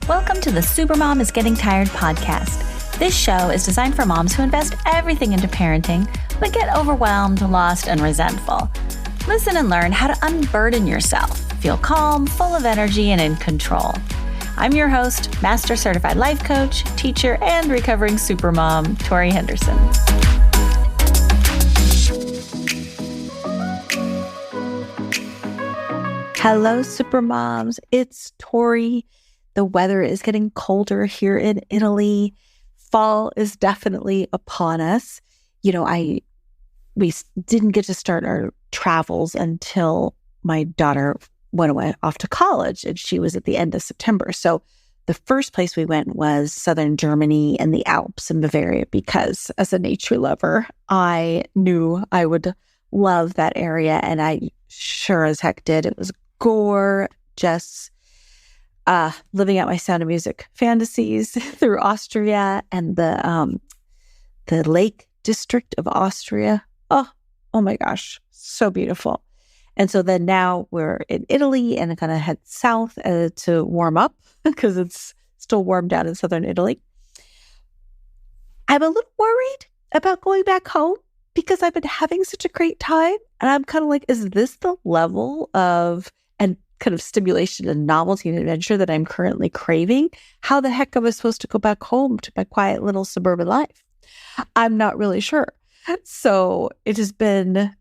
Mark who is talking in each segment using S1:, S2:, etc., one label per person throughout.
S1: Welcome to the Supermom is Getting Tired podcast. This show is designed for moms who invest everything into parenting, but get overwhelmed, lost, and resentful. Listen and learn how to unburden yourself, feel calm, full of energy, and in control. I'm your host, Master Certified Life Coach, teacher, and recovering supermom, Torie Henderson. Hello, supermoms. It's Torie. The weather is getting colder here in Italy. Fall is definitely upon us. We didn't get to start our travels until my daughter went away off to college, and she was at the end of September. So the first place we went was southern Germany and the Alps in Bavaria, because as a nature lover, I knew I would love that area, and I sure as heck did. It was gorgeous. Living out my Sound of Music fantasies through Austria and the Lake District of Austria. Oh my gosh, so beautiful. And so then now we're in Italy and kind of head south to warm up because it's still warm down in southern Italy. I'm a little worried about going back home because I've been having such a great time. And I'm kind of like, is this the level of and kind of stimulation and novelty and adventure that I'm currently craving? How the heck am I supposed to go back home to my quiet little suburban life? I'm not really sure. So it has been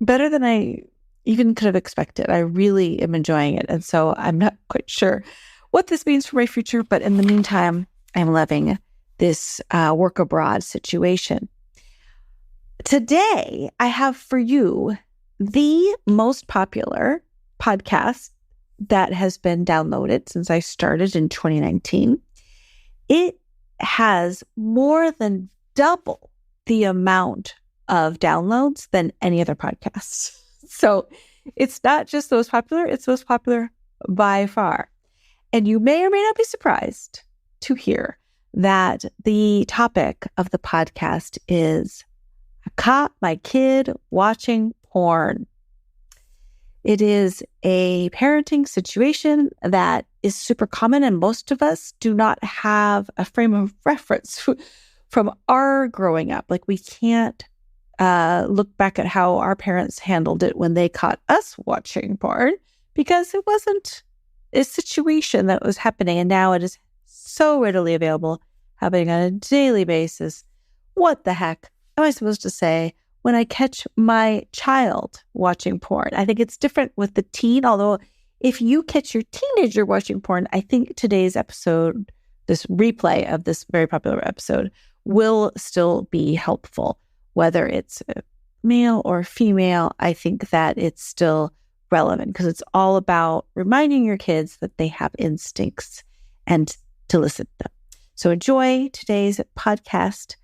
S1: better than I even could have expected. I really am enjoying it. And so I'm not quite sure what this means for my future. But in the meantime, I'm loving this work abroad situation. Today, I have for you the most popular podcast that has been downloaded since I started in 2019. It has more than double the amount of downloads than any other podcast. So it's not just the most popular, it's the most popular by far. And you may or may not be surprised to hear that the topic of the podcast is I caught my kid watching porn. It is a parenting situation that is super common, and most of us do not have a frame of reference from our growing up. Like, we can't look back at how our parents handled it when they caught us watching porn, because it wasn't a situation that was happening. And now it is so readily available, happening on a daily basis. What the heck am I supposed to say when I catch my child watching porn? I think it's different with the teen, although if you catch your teenager watching porn, I think today's episode, this replay of this very popular episode, will still be helpful. Whether it's male or female, I think that it's still relevant because it's all about reminding your kids that they have instincts and to listen to them. So enjoy today's podcast.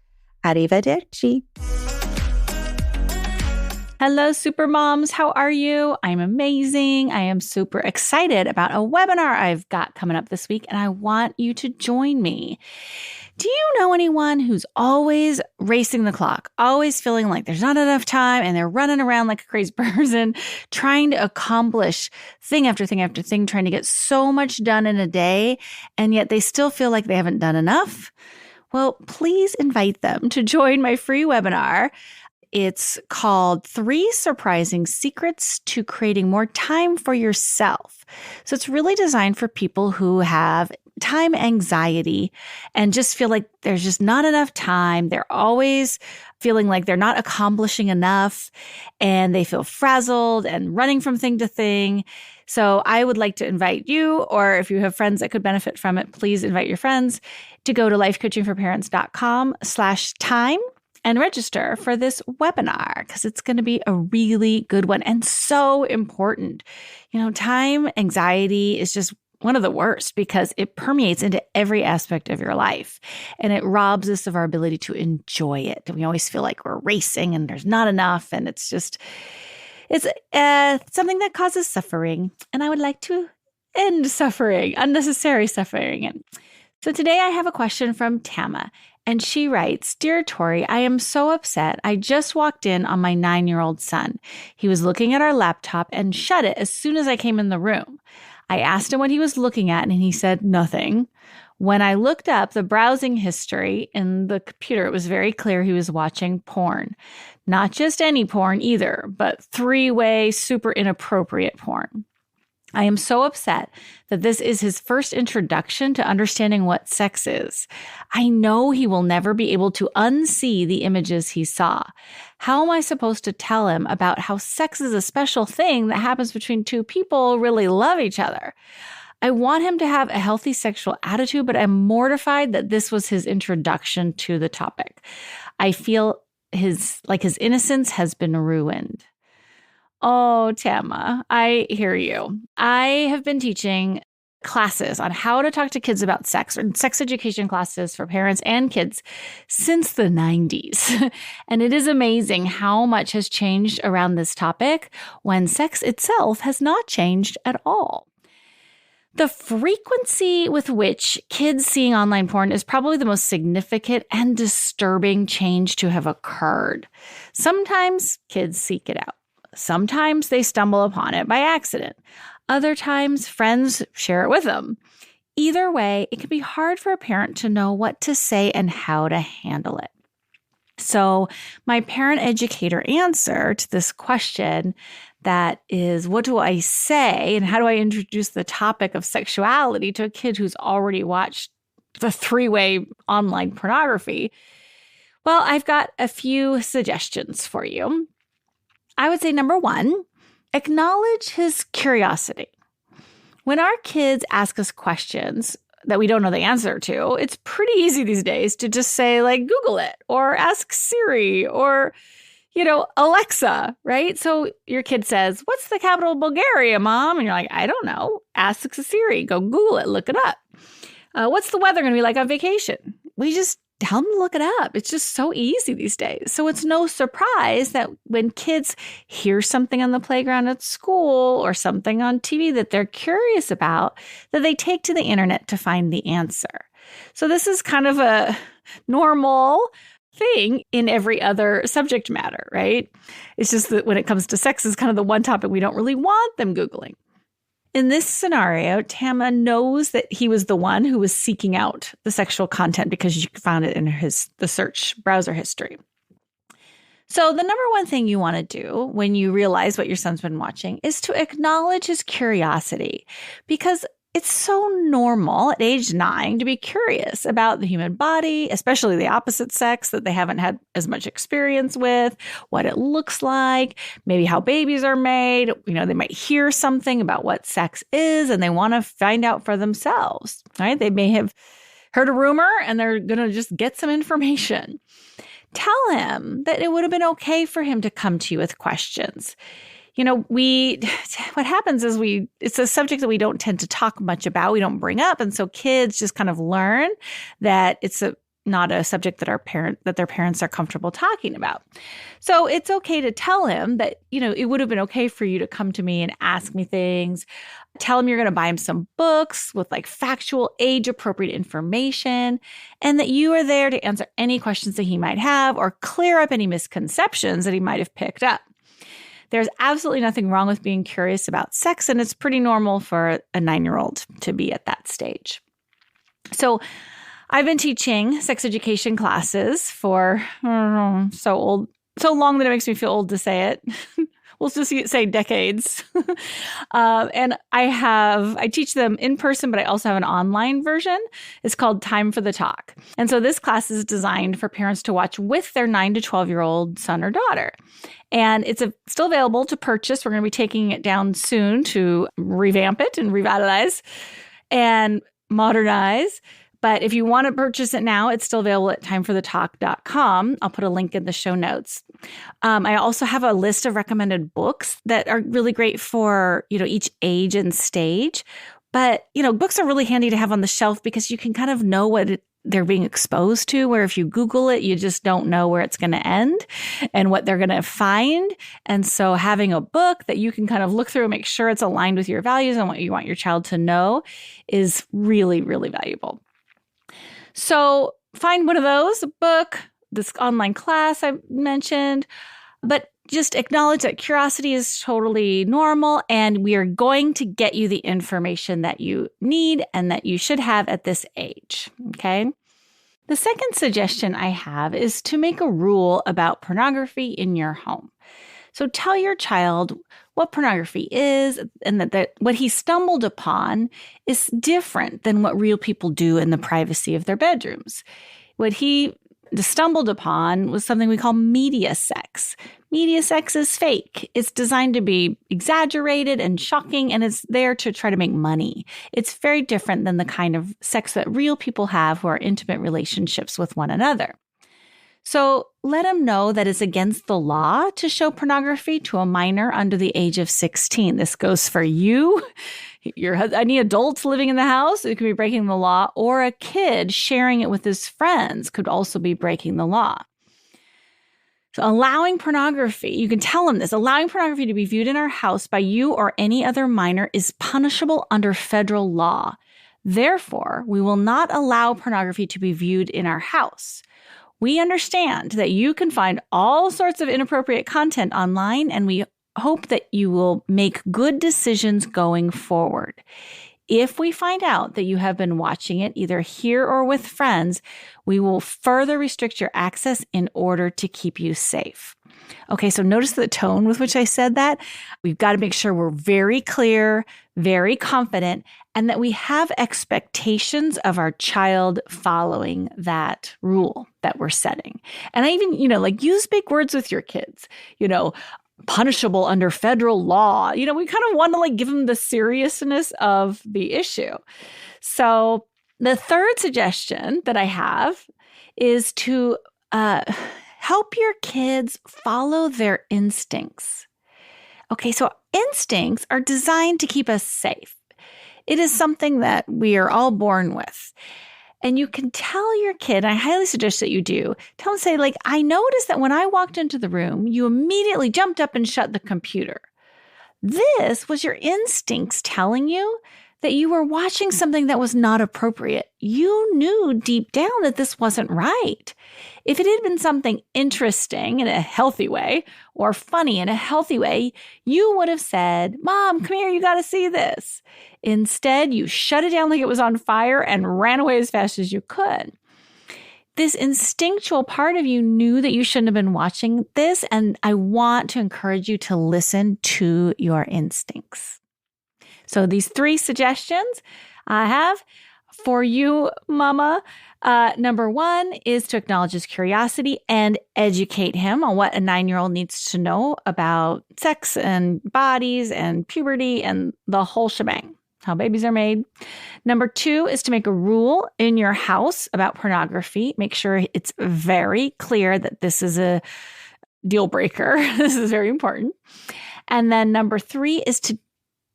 S1: Arrivederci. Hello, supermoms. How are you? I'm amazing. I am super excited about a webinar I've got coming up this week, and I want you to join me. Do you know anyone who's always racing the clock, always feeling like there's not enough time, and they're running around like a crazy person, trying to accomplish thing after thing after thing, trying to get so much done in a day, and yet they still feel like they haven't done enough? Well, please invite them to join my free webinar. It's called 3 Surprising Secrets to Creating More Time for Yourself. So it's really designed for people who have time anxiety and just feel like there's just not enough time. They're always feeling like they're not accomplishing enough, and they feel frazzled and running from thing to thing. So I would like to invite you, or if you have friends that could benefit from it, please invite your friends to go to lifecoachingforparents.com/time and register for this webinar, because it's going to be a really good one and so important. Time anxiety is just one of the worst because it permeates into every aspect of your life, and it robs us of our ability to enjoy it. And we always feel like we're racing and there's not enough, and it's something that causes suffering. And I would like to end suffering, unnecessary suffering. And so today I have a question from Tama. And she writes, "Dear Torie, I am so upset. I just walked in on my 9-year-old son. He was looking at our laptop and shut it as soon as I came in the room.
S2: I asked him what he was looking at, and he said nothing. When I looked up the browsing history in the computer, it was very clear he was watching porn. Not just any porn either, but three-way, super inappropriate porn. I am so upset that this is his first introduction to understanding what sex is. I know he will never be able to unsee the images he saw. How am I supposed to tell him about how sex is a special thing that happens between two people who really love each other? I want him to have a healthy sexual attitude, but I'm mortified that this was his introduction to the topic. I feel his innocence has been ruined. Oh, Tama, I hear you. I have been teaching classes on how to talk to kids about sex, or sex education classes for parents and kids, since the 90s. And it is amazing how much has changed around this topic when sex itself has not changed at all. The frequency with which kids seeing online porn is probably the most significant and disturbing change to have occurred. Sometimes kids seek it out. Sometimes they stumble upon it by accident. Other times, friends share it with them. Either way, it can be hard for a parent to know what to say and how to handle it. So my parent educator answer to this question that is, what do I say and how do I introduce the topic of sexuality to a kid who's already watched the three-way online pornography? Well, I've got a few suggestions for you. I would say, number one, acknowledge his curiosity. When our kids ask us questions that we don't know the answer to, it's pretty easy these days to just say, like, Google it or ask Siri or, Alexa, right? So your kid says, what's the capital of Bulgaria, Mom? And you're like, I don't know. Ask Siri. Go Google it. Look it up. What's the weather going to be like on vacation? We just tell them to look it up. It's just so easy these days. So it's no surprise that when kids hear something on the playground at school or something on TV that they're curious about, that they take to the internet to find the answer. So this is kind of a normal thing in every other subject matter, right? It's just that when it comes to sex, is kind of the one topic we don't really want them Googling. In this scenario, Tama knows that he was the one who was seeking out the sexual content because you found it in the search browser history. So the number one thing you want to do when you realize what your son's been watching is to acknowledge his curiosity, because it's so normal at age 9 to be curious about the human body, especially the opposite sex that they haven't had as much experience with, what it looks like, maybe how babies are made. They might hear something about what sex is and they want to find out for themselves, right? They may have heard a rumor and they're going to just get some information. Tell him that it would have been okay for him to come to you with questions. What happens is it's a subject that we don't tend to talk much about. We don't bring up. And so kids just kind of learn that it's not a subject that their parents are comfortable talking about. So it's okay to tell him that, it would have been okay for you to come to me and ask me things. Tell him you're going to buy him some books with factual, age-appropriate information, and that you are there to answer any questions that he might have or clear up any misconceptions that he might have picked up. There's absolutely nothing wrong with being curious about sex, and it's pretty normal for a 9-year-old to be at that stage. So I've been teaching sex education classes for so long that it makes me feel old to say it. We'll just say decades. And I teach them in person, but I also have an online version. It's called Time for the Talk. And so this class is designed for parents to watch with their 9 to 12-year-old son or daughter. And it's still available to purchase. We're going to be taking it down soon to revamp it and revitalize and modernize. But if you want to purchase it now, it's still available at timeforthetalk.com. I'll put a link in the show notes. I also have a list of recommended books that are really great for, each age and stage. But, books are really handy to have on the shelf because you can kind of know what they're being exposed to, where if you Google it, you just don't know where it's going to end and what they're going to find. And so having a book that you can kind of look through and make sure it's aligned with your values and what you want your child to know is really, really valuable. So find one of those, a book, this online class I mentioned, but just acknowledge that curiosity is totally normal, and we are going to get you the information that you need and that you should have at this age. Okay. The second suggestion I have is to make a rule about pornography in your home. So tell your child what pornography is and that what he stumbled upon is different than what real people do in the privacy of their bedrooms. What he stumbled upon was something we call media sex. Media sex is fake. It's designed to be exaggerated and shocking, and it's there to try to make money. It's very different than the kind of sex that real people have who are intimate relationships with one another. So let him know that it's against the law to show pornography to a minor under the age of 16. This goes for you, any adults living in the house who could be breaking the law, or a kid sharing it with his friends could also be breaking the law. So allowing pornography, you can tell him this, allowing pornography to be viewed in our house by you or any other minor is punishable under federal law. Therefore, we will not allow pornography to be viewed in our house. We understand that you can find all sorts of inappropriate content online, and we hope that you will make good decisions going forward. If we find out that you have been watching it either here or with friends, we will further restrict your access in order to keep you safe. Okay, so notice the tone with which I said that. We've got to make sure we're very clear, very confident, and that we have expectations of our child following that rule that we're setting. And I even, use big words with your kids, punishable under federal law. We kind of want to give them the seriousness of the issue. So the third suggestion that I have is to help your kids follow their instincts. Okay, so instincts are designed to keep us safe. It is something that we are all born with. And you can tell your kid, I highly suggest that you do, tell them, say, I noticed that when I walked into the room, you immediately jumped up and shut the computer. This was your instincts telling you that you were watching something that was not appropriate. You knew deep down that this wasn't right. If it had been something interesting in a healthy way or funny in a healthy way, you would have said, "Mom, come here, you got to see this." Instead, you shut it down like it was on fire and ran away as fast as you could. This instinctual part of you knew that you shouldn't have been watching this, and I want to encourage you to listen to your instincts. So these 3 suggestions I have for you, Mama. Number 1 is to acknowledge his curiosity and educate him on what a 9-year-old needs to know about sex and bodies and puberty and the whole shebang, how babies are made. Number 2 is to make a rule in your house about pornography. Make sure it's very clear that this is a deal breaker. This is very important. And then number 3 is to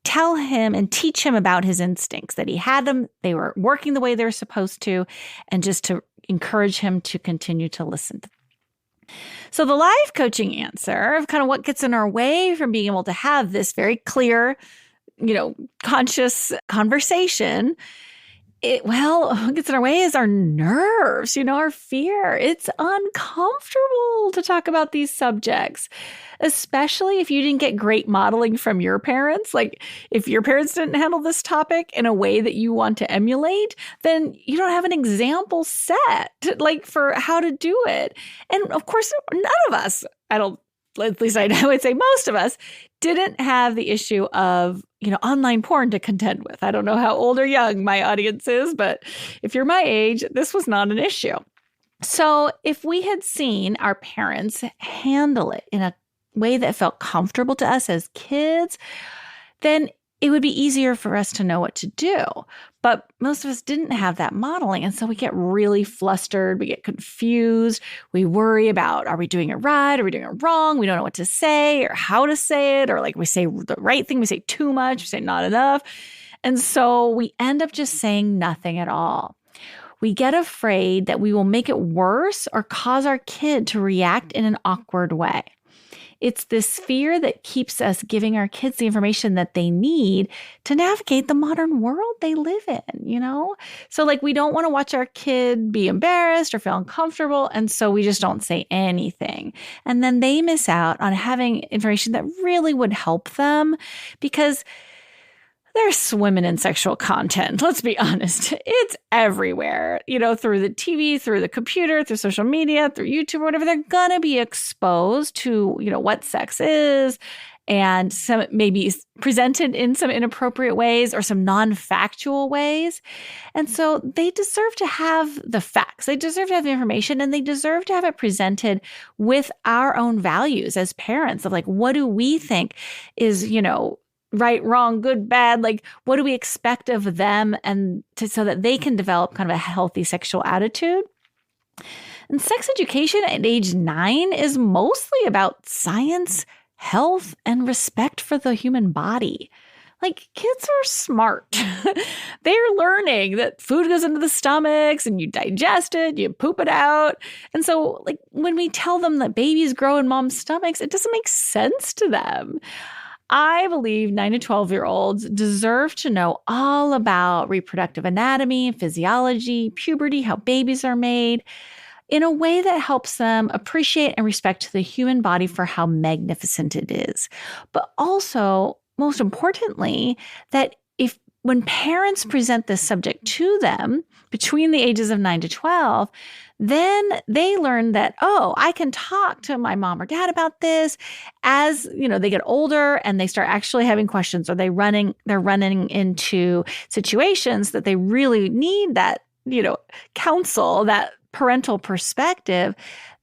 S2: tell him and teach him about his instincts, that he had them, they were working the way they were supposed to, and just to encourage him to continue to listen. So the life coaching answer of kind of what gets in our way from being able to have this very clear, conscious conversation, what gets in our way is our nerves, our fear. It's uncomfortable to talk about these subjects, especially if you didn't get great modeling from your parents. If your parents didn't handle this topic in a way that you want to emulate, then you don't have an example set, for how to do it. And of course, none of us, at least I would say most of us, didn't have the issue of, online porn to contend with. I don't know how old or young my audience is, but if you're my age, this was not an issue. So if we had seen our parents handle it in a way that felt comfortable to us as kids, then it would be easier for us to know what to do. But most of us didn't have that modeling. And so we get really flustered. We get confused. We worry about, are we doing it right? Are we doing it wrong? We don't know what to say or how to say it. Or we say the right thing. We say too much. We say not enough. And so we end up just saying nothing at all. We get afraid that we will make it worse or cause our kid to react in an awkward way. It's this fear that keeps us giving our kids the information that they need to navigate the modern world they live in. So like we don't want to watch our kid be embarrassed or feel uncomfortable. And so we just don't say anything. And then they miss out on having information that really would help them because they're swimming in sexual content. Let's be honest. It's everywhere, through the TV, through the computer, through social media, through YouTube, or whatever. They're going to be exposed to, what sex is and some maybe presented in some inappropriate ways or some non-factual ways. And so they deserve to have the facts. They deserve to have the information, and they deserve to have it presented with our own values as parents of like, what do we think is, right, wrong, good, bad, like what do we expect of them so that they can develop kind of a healthy sexual attitude. And sex education at age 9 is mostly about science, health, and respect for the human body. Like kids are smart. They're learning that food goes into the stomachs and you digest it, you poop it out. And so like when we tell them that babies grow in mom's stomachs, it doesn't make sense to them. I believe 9 to 12-year-olds deserve to know all about reproductive anatomy, physiology, puberty, how babies are made, in a way that helps them appreciate and respect the human body for how magnificent it is. But also, most importantly, that when parents present this subject to them between the ages of 9 to 12, then they learn that, I can talk to my mom or dad about this as, they get older and they start actually having questions, or they're running into situations that they really need that, counsel, that parental perspective,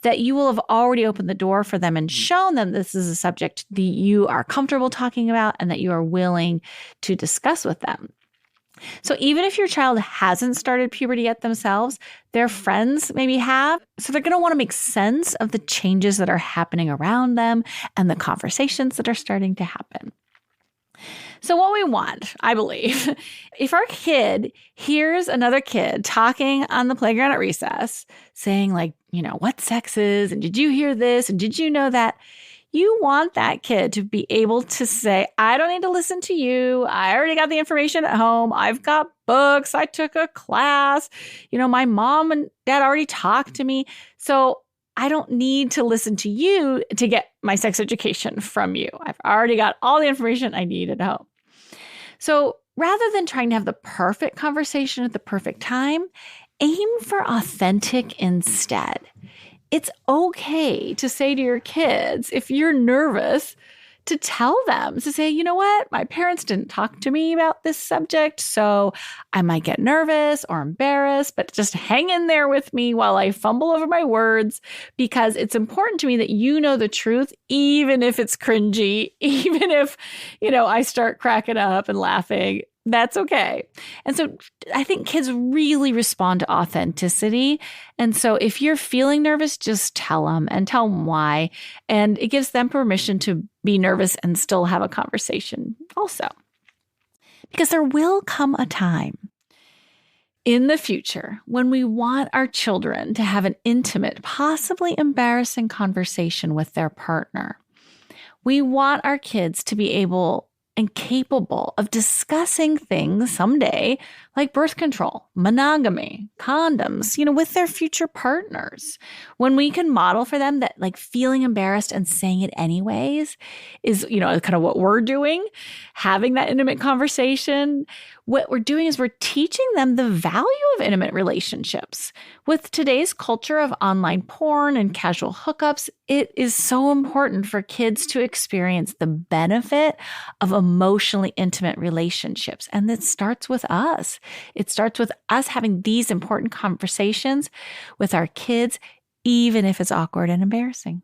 S2: that you will have already opened the door for them and shown them this is a subject that you are comfortable talking about and that you are willing to discuss with them. So even if your child hasn't started puberty yet themselves, their friends maybe have. So they're going to want to make sense of the changes that are happening around them and the conversations that are starting to happen. So what we want, I believe, if our kid hears another kid talking on the playground at recess, saying like, what sex is, and did you hear this, and did you know that? You want that kid to be able to say, I don't need to listen to you. I already got the information at home. I've got books. I took a class. My mom and dad already talked to me. So I don't need to listen to you to get my sex education from you. I've already got all the information I need at home. So rather than trying to have the perfect conversation at the perfect time, aim for authentic instead. It's okay to say to your kids, if you're nervous, to tell them, to say, you know what, my parents didn't talk to me about this subject, so I might get nervous or embarrassed, but just hang in there with me while I fumble over my words, because it's important to me that you know the truth, even if it's cringy, even if, I start cracking up and laughing. That's okay. And so I think kids really respond to authenticity. And so if you're feeling nervous, just tell them and tell them why. And it gives them permission to be nervous and still have a conversation also. Because there will come a time in the future when we want our children to have an intimate, possibly embarrassing conversation with their partner. We want our kids to be able and capable of discussing things someday like birth control, monogamy, condoms, with their future partners. When we can model for them that like feeling embarrassed and saying it anyways is, kind of what we're doing, having that intimate conversation. What we're doing is we're teaching them the value of intimate relationships. With today's culture of online porn and casual hookups, it is so important for kids to experience the benefit of emotionally intimate relationships. And it starts with us. It starts with us having these important conversations with our kids, even if it's awkward and embarrassing.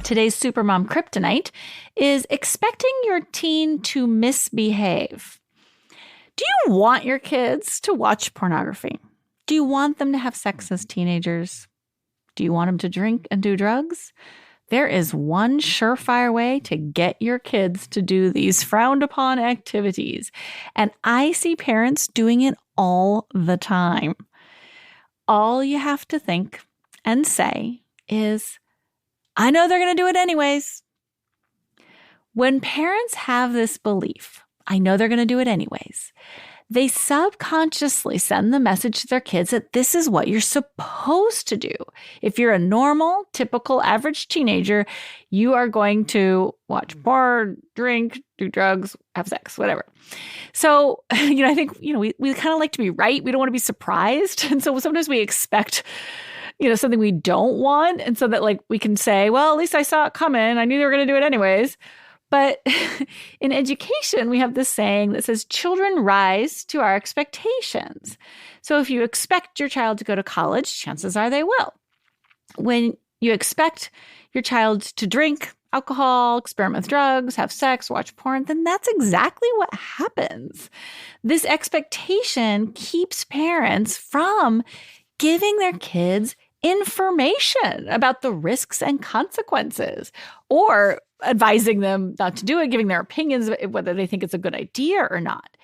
S2: Today's Supermom Kryptonite is expecting your teen to misbehave. Do you want your kids to watch pornography? Do you want them to have sex as teenagers? Do you want them to drink and do drugs? There is one surefire way to get your kids to do these frowned upon activities. And I see parents doing it all the time. All you have to think and say is, I know they're going to do it anyways. When parents have this belief, I know they're going to do it anyways, they subconsciously send the message to their kids that this is what you're supposed to do. If you're a normal, typical, average teenager, you are going to watch porn, drink, do drugs, have sex, whatever. So, I think, we kind of like to be right. We don't want to be surprised. And so sometimes we expect, something we don't want. And so that we can say, well, at least I saw it coming. I knew they were going to do it anyways. But in education, we have this saying that says children rise to our expectations. So if you expect your child to go to college, chances are they will. When you expect your child to drink alcohol, experiment with drugs, have sex, watch porn, then that's exactly what happens. This expectation keeps parents from giving their kids information about the risks and consequences, or advising them not to do it, giving their opinions, whether they think it's a good idea or not.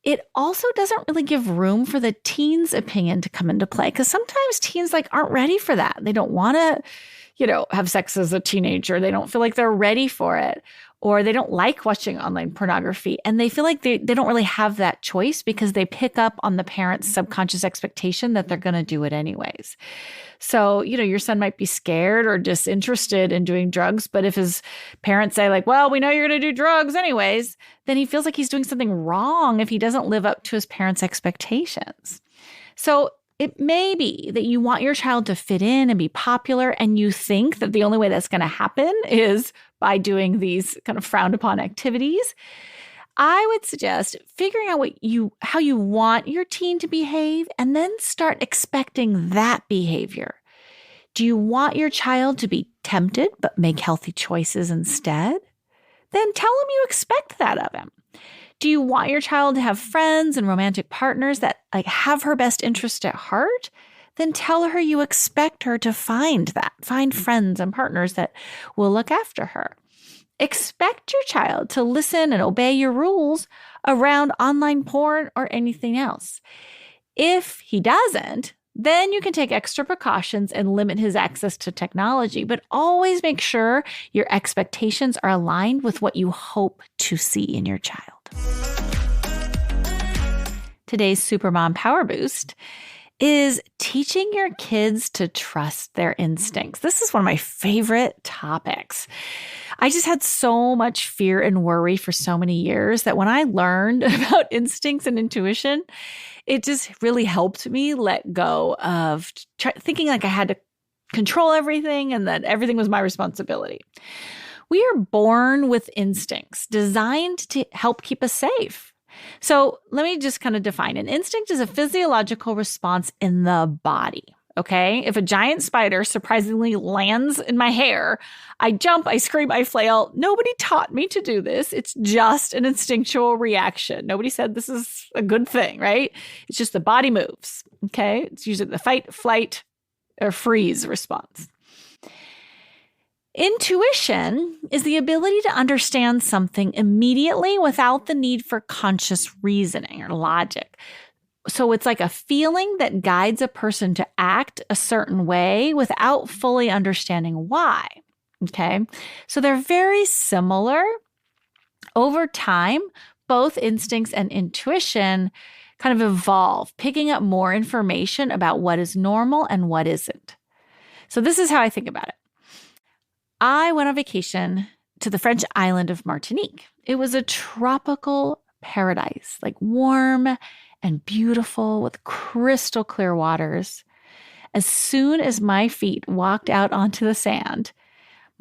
S2: It also doesn't really give room for the teen's opinion to come into play, because sometimes teens aren't ready for that. They don't want to, have sex as a teenager. They don't feel like they're ready for it, or they don't like watching online pornography. And they feel like they don't really have that choice because they pick up on the parent's subconscious expectation that they're going to do it anyways. So, your son might be scared or disinterested in doing drugs, but if his parents say well, we know you're going to do drugs anyways, then he feels like he's doing something wrong if he doesn't live up to his parents' expectations. So it may be that you want your child to fit in and be popular, and you think that the only way that's going to happen is by doing these kind of frowned upon activities. I would suggest figuring out how you want your teen to behave, and then start expecting that behavior. Do you want your child to be tempted but make healthy choices instead? Then tell him you expect that of him. Do you want your child to have friends and romantic partners that have her best interest at heart? Then tell her you expect her to find friends and partners that will look after her. Expect your child to listen and obey your rules around online porn or anything else. If he doesn't, then you can take extra precautions and limit his access to technology, but always make sure your expectations are aligned with what you hope to see in your child. Today's Supermom Power Boost is teaching your kids to trust their instincts. This is one of my favorite topics. I just had so much fear and worry for so many years that when I learned about instincts and intuition, it just really helped me let go of thinking I had to control everything and that everything was my responsibility. We are born with instincts designed to help keep us safe. So let me just kind of define. An instinct is a physiological response in the body. Okay. If a giant spider surprisingly lands in my hair, I jump, I scream, I flail. Nobody taught me to do this. It's just an instinctual reaction. Nobody said this is a good thing, right? It's just the body moves. Okay. It's usually the fight, flight, or freeze response. Intuition is the ability to understand something immediately without the need for conscious reasoning or logic. So it's like a feeling that guides a person to act a certain way without fully understanding why. Okay. So they're very similar. Over time, both instincts and intuition kind of evolve, picking up more information about what is normal and what isn't. So this is how I think about it. I went on vacation to the French island of Martinique. It was a tropical paradise, warm and beautiful with crystal clear waters. As soon as my feet walked out onto the sand,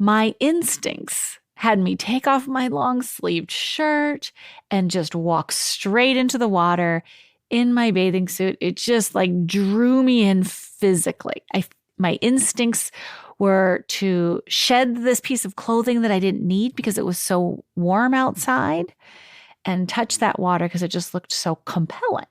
S2: my instincts had me take off my long-sleeved shirt and just walk straight into the water in my bathing suit. It just drew me in physically. My instincts were to shed this piece of clothing that I didn't need because it was so warm outside and touch that water because it just looked so compelling.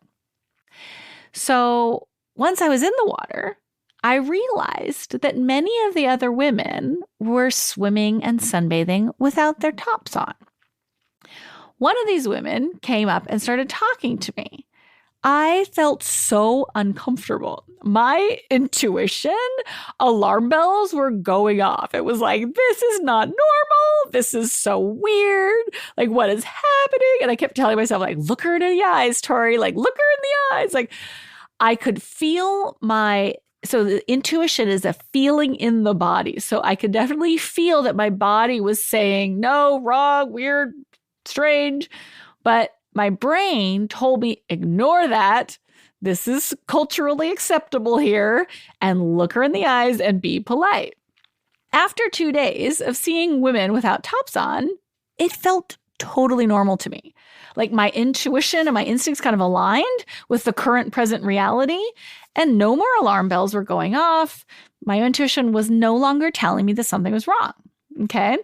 S2: So once I was in the water, I realized that many of the other women were swimming and sunbathing without their tops on. One of these women came up and started talking to me. I felt so uncomfortable. My intuition, alarm bells were going off. It was like, this is not normal. This is so weird. Like, what is happening? And I kept telling myself, like, look her in the eyes, Torie. Like, look her in the eyes. Like, I could feel so the intuition is a feeling in the body. So I could definitely feel that my body was saying, no, wrong, weird, strange. But my brain told me, ignore that. This is culturally acceptable here, and look her in the eyes and be polite. After 2 days of seeing women without tops on, it felt totally normal to me. Like my intuition and my instincts kind of aligned with the current present reality, and no more alarm bells were going off. My intuition was no longer telling me that something was wrong. Okay.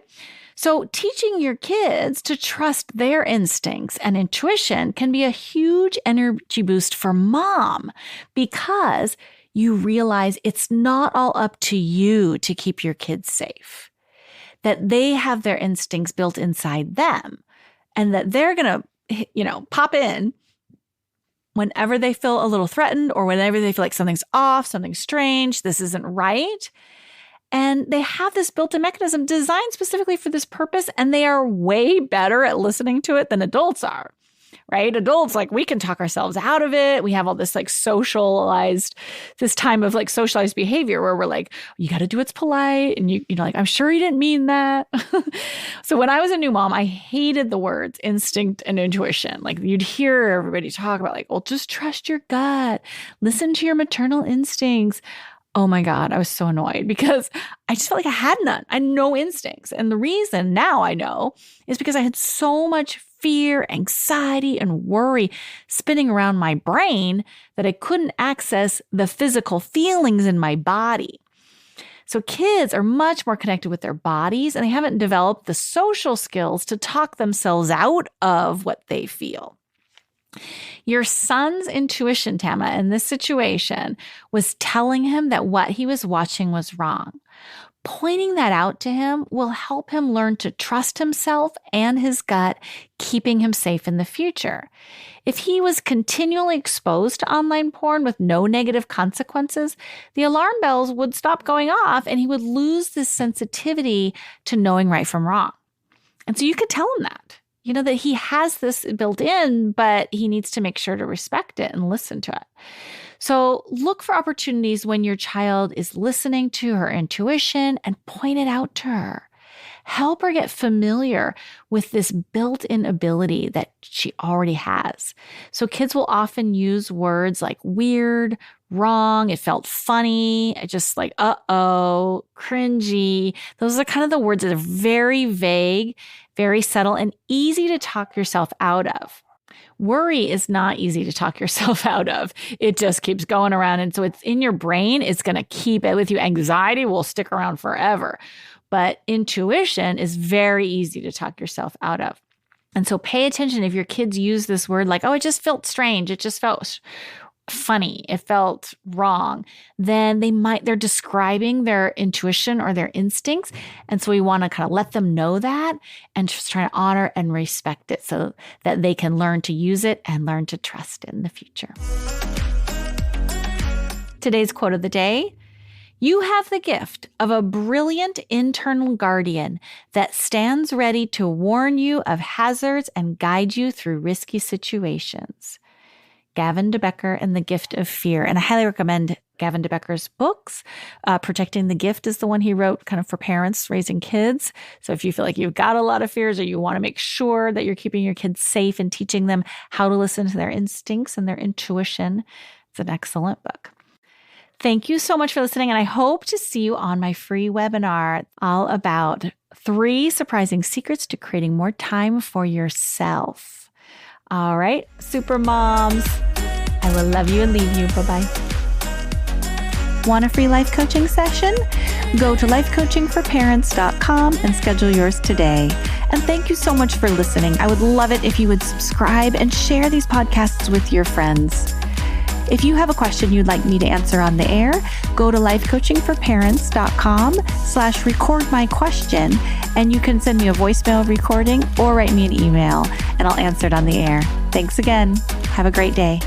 S2: So teaching your kids to trust their instincts and intuition can be a huge energy boost for mom, because you realize it's not all up to you to keep your kids safe, that they have their instincts built inside them, and that they're going to, pop in whenever they feel a little threatened or whenever they feel like something's off, something's strange, this isn't right. And they have this built-in mechanism designed specifically for this purpose, and they are way better at listening to it than adults are, right? Adults, like, we can talk ourselves out of it. We have all this like this time of like socialized behavior where we're like, you got to do what's polite. And you know, like, I'm sure you didn't mean that. So when I was a new mom, I hated the words instinct and intuition. Like, you'd hear everybody talk about like, well, just trust your gut, listen to your maternal instincts. Oh my God, I was so annoyed because I just felt like I had none. I had no instincts. And the reason now I know is because I had so much fear, anxiety, and worry spinning around my brain that I couldn't access the physical feelings in my body. So kids are much more connected with their bodies, and they haven't developed the social skills to talk themselves out of what they feel. Your son's intuition, Tama, in this situation was telling him that what he was watching was wrong. Pointing that out to him will help him learn to trust himself and his gut, keeping him safe in the future. If he was continually exposed to online porn with no negative consequences, the alarm bells would stop going off and he would lose this sensitivity to knowing right from wrong. And so you could tell him that. That he has this built in, but he needs to make sure to respect it and listen to it. So look for opportunities when your child is listening to her intuition and point it out to her. Help her get familiar with this built-in ability that she already has. So kids will often use words like weird, wrong, it felt funny, just like uh-oh, cringy. Those are kind of the words that are very vague, very subtle, and easy to talk yourself out of. Worry is not easy to talk yourself out of. It just keeps going around. And so it's in your brain. It's going to keep it with you. Anxiety will stick around forever. But intuition is very easy to talk yourself out of. And so pay attention if your kids use this word like, oh, it just felt strange. It just felt funny. It felt wrong. Then they're describing their intuition or their instincts. And so we want to kind of let them know that and just try to honor and respect it so that they can learn to use it and learn to trust it in the future. Today's quote of the day: you have the gift of a brilliant internal guardian that stands ready to warn you of hazards and guide you through risky situations. Gavin de Becker and the Gift of Fear. And I highly recommend Gavin de Becker's books. Protecting the Gift is the one he wrote kind of for parents raising kids. So if you feel like you've got a lot of fears or you want to make sure that you're keeping your kids safe and teaching them how to listen to their instincts and their intuition, it's an excellent book. Thank you so much for listening, and I hope to see you on my free webinar all about 3 surprising secrets to creating more time for yourself. All right, super moms, I will love you and leave you. Bye-bye. Want a free life coaching session? Go to lifecoachingforparents.com and schedule yours today. And thank you so much for listening. I would love it if you would subscribe and share these podcasts with your friends. If you have a question you'd like me to answer on the air, go to lifecoachingforparents.com/recordmyquestion, and you can send me a voicemail recording or write me an email, and I'll answer it on the air. Thanks again. Have a great day.